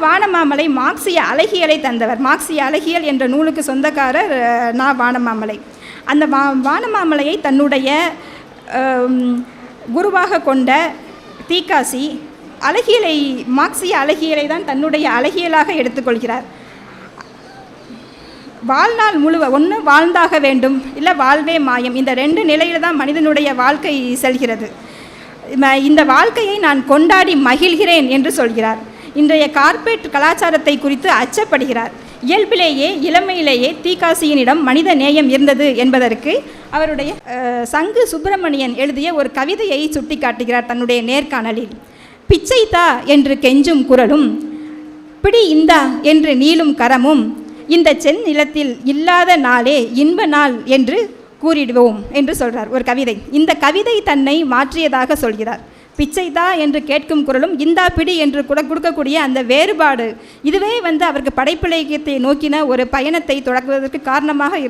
வானமாமலை மார்க்சிய அழகியலை தந்தவர். மார்க்சிய அழகியல் என்ற நூலுக்கு சொந்தக்காரர் வானமாமலை. அந்த வானமாமலையை தன்னுடைய குருவாக கொண்ட தீக்காசி மார்க்சிய அழகியலை தான் தன்னுடைய அழகியலாக எடுத்துக்கொள்கிறார். வாழ்நாள் ஒன்று வாழ்ந்தாக வேண்டும், இல்லை வாழ்வே மாயம். இந்த 2 நிலையில் தான் மனிதனுடைய வாழ்க்கை செல்கிறது. இந்த வாழ்க்கையை நான் கொண்டாடி மகிழ்கிறேன் என்று சொல்கிறார். இன்றைய கார்ப்பரேட் கலாச்சாரத்தை குறித்து அச்சப்படுகிறார். இயல்பிலேயே இளமையிலேயே தீக்காசியினிடம் மனித நேயம் இருந்தது என்பதற்கு அவருடைய சங்கு சுப்பிரமணியன் எழுதிய ஒரு கவிதையை சுட்டி காட்டுகிறார் தன்னுடைய நேர்காணலில். பிச்சைத்தா என்று கெஞ்சும் குரலும், பிடி இந்தா என்று நீளும் கரமும், இந்த சென் நிலத்தில் இல்லாத நாளே இன்ப நாள் என்று கூறிடுவோம் என்று சொல்கிறார் ஒரு கவிதை. இந்த கவிதை தன்னை மாற்றியதாக சொல்கிறார். பிச்சைதா என்று கேட்கும் குரலும் இந்தா பிடி என்று கூட கொடுக்கக்கூடிய அந்த வேறுபாடு, இதுவே அவருக்கு படைப்பிலக்கியத்தை நோக்கின ஒரு பயணத்தை தொடங்குவதற்கு காரணமாக இருந்தது.